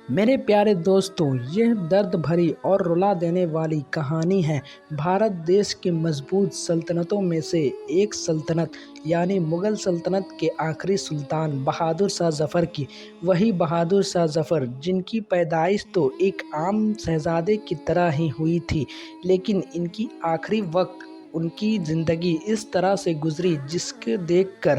میرے پیارے دوستوں، یہ درد بھری اور رلا دینے والی کہانی ہے بھارت دیش کے مضبوط سلطنتوں میں سے ایک سلطنت یعنی مغل سلطنت کے آخری سلطان بہادر شاہ ظفر کی۔ وہی بہادر شاہ ظفر جن کی پیدائش تو ایک عام شہزادے کی طرح ہی ہوئی تھی، لیکن ان کی آخری وقت ان کی زندگی اس طرح سے گزری جس کو دیکھ کر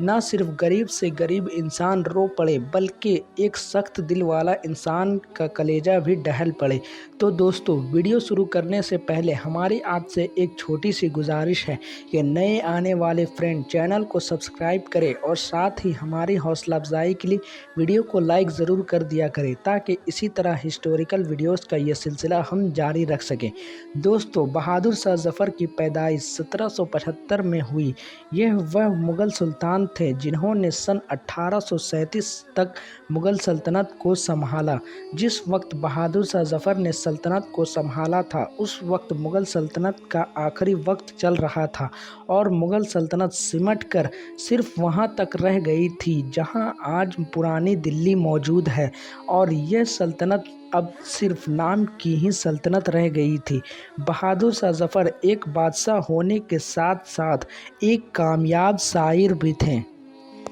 نہ صرف غریب سے غریب انسان رو پڑے بلکہ ایک سخت دل والا انسان کا کلیجہ بھی ڈہل پڑے۔ تو دوستو، ویڈیو شروع کرنے سے پہلے ہماری آپ سے ایک چھوٹی سی گزارش ہے کہ نئے آنے والے فرینڈ چینل کو سبسکرائب کریں اور ساتھ ہی ہماری حوصلہ افزائی کے لیے ویڈیو کو لائک ضرور کر دیا کریں تاکہ اسی طرح ہسٹوریکل ویڈیوز کا یہ سلسلہ ہم جاری رکھ سکیں۔ دوستو، بہادر شاہ ظفر کی پیدائش 1775 میں ہوئی۔ یہ وہ مغل سلطان تھے جنہوں نے سن 1837 تک مغل سلطنت کو سنبھالا۔ جس وقت بہادر شاہ ظفر نے سلطنت کو سنبھالا تھا اس وقت مغل سلطنت کا آخری وقت چل رہا تھا اور مغل سلطنت سمٹ کر صرف وہاں تک رہ گئی تھی جہاں آج پرانی دلی موجود ہے، اور یہ سلطنت اب صرف نام کی ہی سلطنت رہ گئی تھی۔ بہادر شاہ ظفر ایک بادشاہ ہونے کے ساتھ ساتھ ایک کامیاب شاعر بھی تھے۔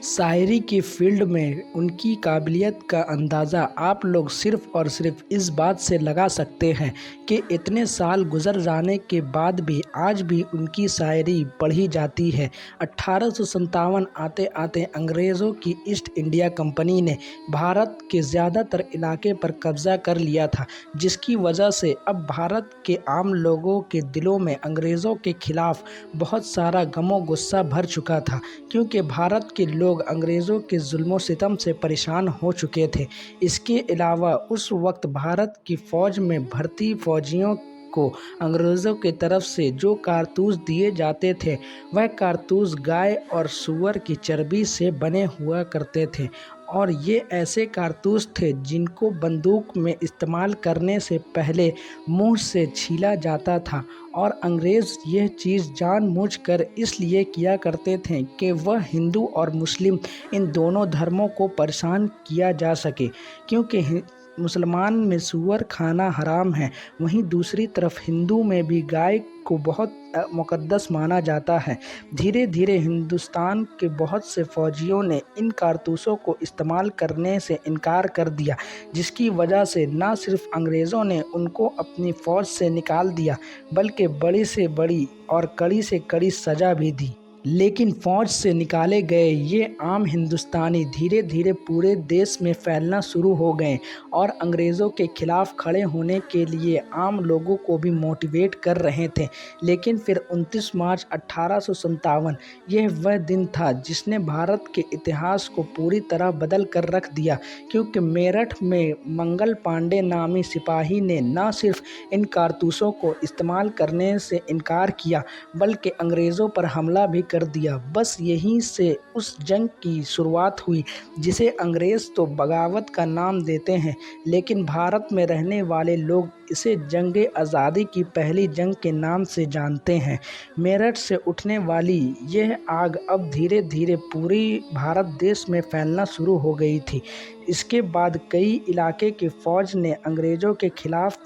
شاعری کی فیلڈ میں ان کی قابلیت کا اندازہ آپ لوگ صرف اور صرف اس بات سے لگا سکتے ہیں کہ اتنے سال گزر جانے کے بعد بھی آج بھی ان کی شاعری پڑھی جاتی ہے۔ 1857 آتے آتے انگریزوں کی ایسٹ انڈیا کمپنی نے بھارت کے زیادہ تر علاقے پر قبضہ کر لیا تھا، جس کی وجہ سے اب بھارت کے عام لوگوں کے دلوں میں انگریزوں کے خلاف بہت سارا غم و غصہ بھر چکا تھا، کیونکہ بھارت کے لوگ انگریزوں کے ظلم و ستم سے پریشان ہو چکے تھے۔ اس کے علاوہ اس وقت بھارت کی فوج میں بھرتی فوجیوں کو انگریزوں کی طرف سے جو کارتوس دیے جاتے تھے وہ کارتوس گائے اور سور کی چربی سے بنے ہوا کرتے تھے، اور یہ ایسے کارتوس تھے جن کو بندوق میں استعمال کرنے سے پہلے منہ سے چھیلا جاتا تھا، اور انگریز یہ چیز جان بوجھ کر اس لیے کیا کرتے تھے کہ وہ ہندو اور مسلم ان دونوں دھرموں کو پریشان کیا جا سکے، کیونکہ مسلمان میں سور کھانا حرام ہے، وہیں دوسری طرف ہندو میں بھی گائے کو بہت مقدس مانا جاتا ہے۔ دھیرے دھیرے ہندوستان کے بہت سے فوجیوں نے ان کارتوسوں کو استعمال کرنے سے انکار کر دیا، جس کی وجہ سے نہ صرف انگریزوں نے ان کو اپنی فوج سے نکال دیا بلکہ بڑی سے بڑی اور کڑی سے کڑی سزا بھی دی۔ لیکن فوج سے نکالے گئے یہ عام ہندوستانی دھیرے دھیرے پورے دیش میں پھیلنا شروع ہو گئے اور انگریزوں کے خلاف کھڑے ہونے کے لیے عام لوگوں کو بھی موٹیویٹ کر رہے تھے۔ لیکن پھر 29 مارچ 1857 یہ وہ دن تھا جس نے بھارت کے اتہاس کو پوری طرح بدل کر رکھ دیا، کیونکہ میرٹھ میں منگل پانڈے نامی سپاہی نے نہ صرف ان کارتوسوں کو استعمال کرنے سے انکار کیا بلکہ انگریزوں پر حملہ بھی کر دیا۔ بس یہیں سے اس جنگ کی شروعات ہوئی جسے انگریز تو بغاوت کا نام دیتے ہیں، لیکن بھارت میں رہنے والے لوگ اسے جنگ آزادی کی پہلی جنگ کے نام سے جانتے ہیں۔ میرٹھ سے اٹھنے والی یہ آگ اب دھیرے دھیرے پوری بھارت دیش میں پھیلنا شروع ہو گئی تھی۔ اس کے بعد کئی علاقے کی فوج نے انگریزوں کے خلاف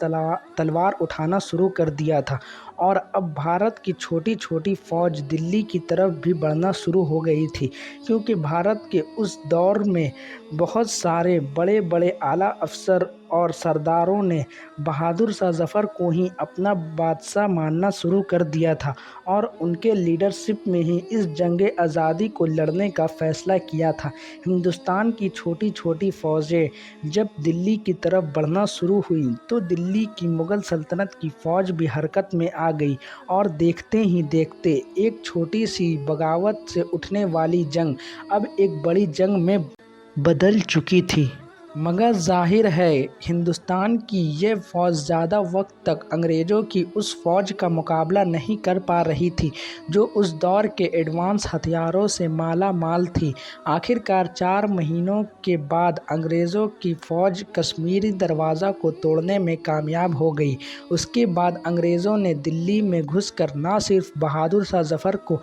تلوار اٹھانا شروع کر دیا تھا، اور اب بھارت کی چھوٹی چھوٹی فوج دلی کی طرف بھی بڑھنا شروع ہو گئی تھی، کیونکہ بھارت کے اس دور میں بہت سارے بڑے بڑے اعلیٰ افسر اور سرداروں نے بہادر شاہ ظفر کو ہی اپنا بادشاہ ماننا شروع کر دیا تھا، اور ان کے لیڈرشپ میں ہی اس جنگ آزادی کو لڑنے کا فیصلہ کیا تھا۔ ہندوستان کی چھوٹی چھوٹی فوجیں جب دلی کی طرف بڑھنا شروع ہوئیں تو دلی کی مغل سلطنت کی فوج بھی حرکت میں آ گئی، اور دیکھتے ہی دیکھتے ایک چھوٹی سی بغاوت سے اٹھنے والی جنگ اب ایک بڑی جنگ میں بدل چکی تھی۔ مگر ظاہر ہے ہندوستان کی یہ فوج زیادہ وقت تک انگریزوں کی اس فوج کا مقابلہ نہیں کر پا رہی تھی جو اس دور کے ایڈوانس ہتھیاروں سے مالا مال تھی۔ آخر کار 4 مہینوں کے بعد انگریزوں کی فوج کشمیری دروازہ کو توڑنے میں کامیاب ہو گئی۔ اس کے بعد انگریزوں نے دلی میں گھس کر نہ صرف بہادر شاہ ظفر کو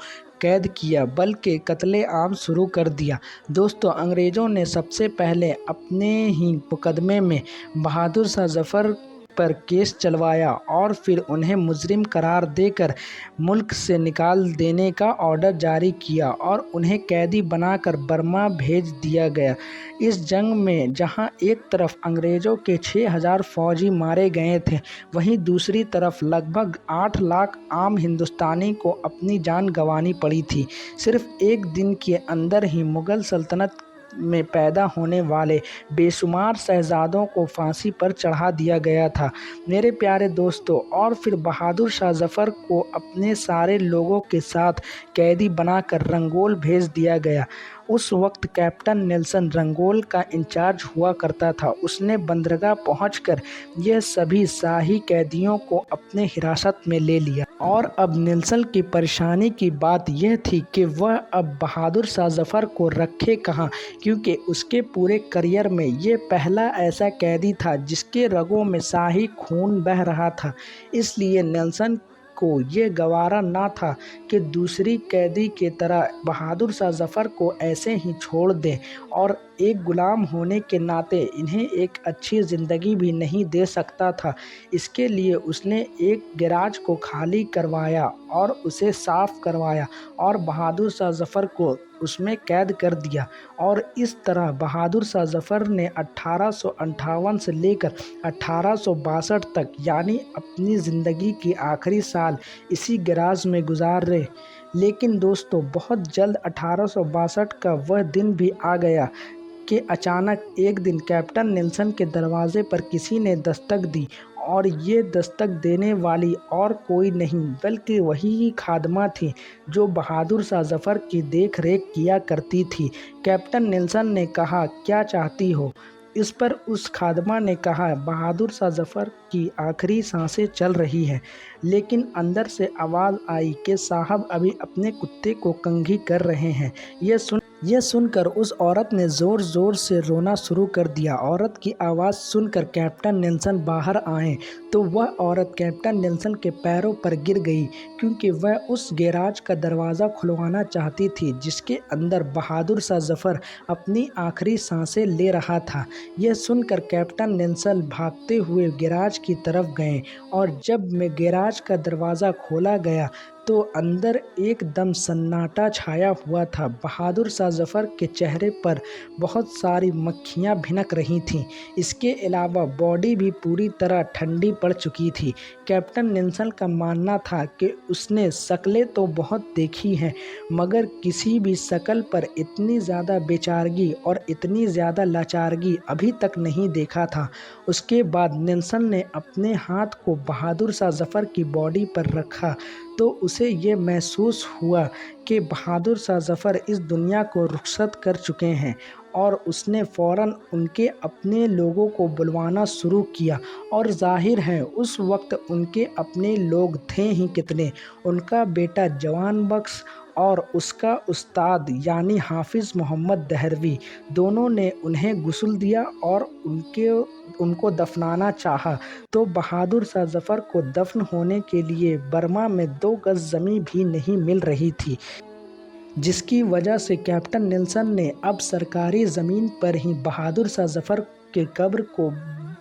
قید کیا بلکہ قتل عام شروع کر دیا۔ دوستو، انگریزوں نے سب سے پہلے اپنے ہی مقدمے میں بہادر شاہ ظفر پر کیس چلوایا اور پھر انہیں مجرم قرار دے کر ملک سے نکال دینے کا آرڈر جاری کیا اور انہیں قیدی بنا کر برما بھیج دیا گیا۔ اس جنگ میں جہاں ایک طرف انگریزوں کے 6,000 فوجی مارے گئے تھے، وہیں دوسری طرف لگ بھگ 8 لاکھ عام ہندوستانی کو اپنی جان گنوانی پڑی تھی۔ صرف ایک دن کے اندر ہی مغل سلطنت میں پیدا ہونے والے بے شمار شہزادوں کو پھانسی پر چڑھا دیا گیا تھا۔ میرے پیارے دوستو، اور پھر بہادر شاہ ظفر کو اپنے سارے لوگوں کے ساتھ قیدی بنا کر رنگول بھیج دیا گیا۔ اس وقت کیپٹن نیلسن رنگول کا انچارج ہوا کرتا تھا۔ اس نے بندرگاہ پہنچ کر یہ سبھی شاہی قیدیوں کو اپنے حراست میں لے لیا۔ اور اب نیلسن کی پریشانی کی بات یہ تھی کہ وہ اب بہادر شاہ ظفر کو رکھے کہاں، کیونکہ اس کے پورے کیریئر میں یہ پہلا ایسا قیدی تھا جس کے رگوں میں شاہی خون بہہ رہا تھا۔ اس لیے نیلسن کو یہ گوارا نہ تھا کہ دوسری قیدی کی طرح بہادر شاہ ظفر کو ایسے ہی چھوڑ دیں، اور ایک غلام ہونے کے ناطے انہیں ایک اچھی زندگی بھی نہیں دے سکتا تھا۔ اس کے لیے اس نے ایک گیراج کو خالی کروایا اور اسے صاف کروایا اور بہادر شاہ ظفر کو اس میں قید کر دیا، اور اس طرح بہادر شاہ ظفر نے 1858 سے لے کر 1862 تک، یعنی اپنی زندگی کے آخری سال اسی گیراج میں گزارے۔ لیکن دوستو، بہت جلد 1862 کا وہ دن بھی آ گیا کہ اچانک ایک دن کیپٹن نیلسن کے دروازے پر کسی نے دستک دی، اور یہ دستک دینے والی اور کوئی نہیں بلکہ وہی خادمہ تھی جو بہادر شاہ ظفر کی دیکھ ریکھ کیا کرتی تھی۔ کیپٹن نیلسن نے کہا، "کیا چاہتی ہو؟" اس پر اس خادمہ نے کہا، "بہادر شاہ ظفر کی آخری سانسیں چل رہی ہیں۔" لیکن اندر سے آواز آئی کہ صاحب ابھی اپنے کتے کو کنگھی کر رہے ہیں۔ یہ سن کر اس عورت نے زور زور سے رونا شروع کر دیا۔ عورت کی آواز سن کر کیپٹن نیلسن باہر آئے تو وہ عورت کیپٹن نیلسن کے پیروں پر گر گئی، کیونکہ وہ اس گیراج کا دروازہ کھلوانا چاہتی تھی جس کے اندر بہادر شاہ ظفر اپنی آخری سانسیں لے رہا تھا۔ یہ سن کر کیپٹن نیلسن بھاگتے ہوئے گیراج کی طرف گئے، اور جب گیراج کا دروازہ کھولا گیا تو اندر ایک دم سناٹا چھایا ہوا تھا۔ بہادر شاہ ظفر کے چہرے پر بہت ساری مکھیاں بھنک رہی تھیں۔ اس کے علاوہ باڈی بھی پوری طرح ٹھنڈی پڑ چکی تھی۔ کیپٹن نیلسن کا ماننا تھا کہ اس نے شکلیں تو بہت دیکھی ہیں، مگر کسی بھی شکل پر اتنی زیادہ بے چارگی اور اتنی زیادہ لاچارگی ابھی تک نہیں دیکھا تھا۔ اس کے بعد نیلسن نے اپنے ہاتھ کو بہادر شاہ ظفر کی باڈی پر رکھا تو اسے یہ محسوس ہوا کہ بہادر شاہ ظفر اس دنیا کو رخصت کر چکے ہیں، اور اس نے فوراً ان کے اپنے لوگوں کو بلوانا شروع کیا۔ اور ظاہر ہے اس وقت ان کے اپنے لوگ تھے ہی کتنے، ان کا بیٹا جوان بخش اور اس کا استاد یعنی حافظ محمد دہلوی، دونوں نے انہیں غسل دیا اور ان کو دفنانا چاہا تو بہادر شاہ ظفر کو دفن ہونے کے لیے برما میں 2 گز زمین بھی نہیں مل رہی تھی، جس کی وجہ سے کیپٹن نیلسن نے اب سرکاری زمین پر ہی بہادر شاہ ظفر کے قبر کو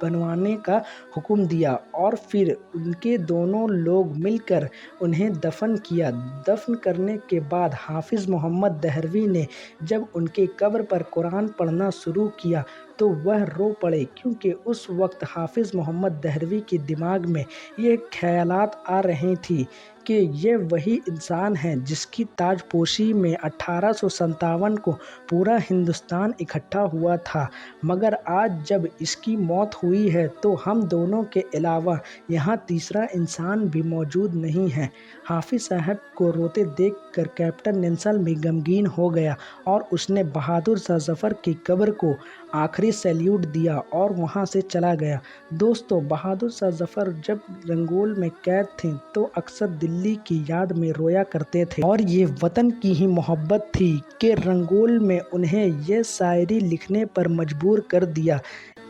بنوانے کا حکم دیا، اور پھر ان کے دونوں لوگ مل کر انہیں دفن کیا۔ دفن کرنے کے بعد حافظ محمد دہلوی نے جب ان کی قبر پر قرآن پڑھنا شروع کیا تو وہ رو پڑے، کیونکہ اس وقت حافظ محمد دہلوی کے دماغ میں یہ خیالات آ رہے تھے کہ یہ وہی انسان ہے جس کی تاج پوشی میں 1857 کو پورا ہندوستان اکٹھا ہوا تھا، مگر آج جب اس کی موت ہوئی ہے تو ہم دونوں کے علاوہ یہاں تیسرا انسان بھی موجود نہیں ہے۔ حافظ صاحب کو روتے دیکھ کر کیپٹن نیلسن بھی غمگین ہو گیا، اور اس نے بہادر شاہ ظفر کی قبر کو آخری سیلیوٹ دیا اور وہاں سے چلا گیا۔ دوستو، بہادر شاہ ظفر جب رنگول میں قید تھے تو اکثر دلی کی یاد میں رویا کرتے تھے، اور یہ وطن کی ہی محبت تھی کہ رنگول میں انہیں یہ شاعری لکھنے پر مجبور کر دیا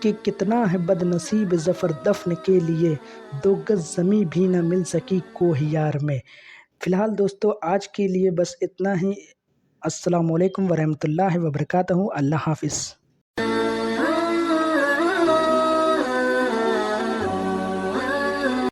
کہ کتنا ہے بد نصیب ظفر دفن کے لیے، 2 گز زمیں بھی نہ مل سکی کوہ یار میں۔ فی الحال دوستو آج کے لیے بس اتنا ہی۔ السلام علیکم ورحمۃ اللہ وبرکاتہ۔ اللہ حافظ۔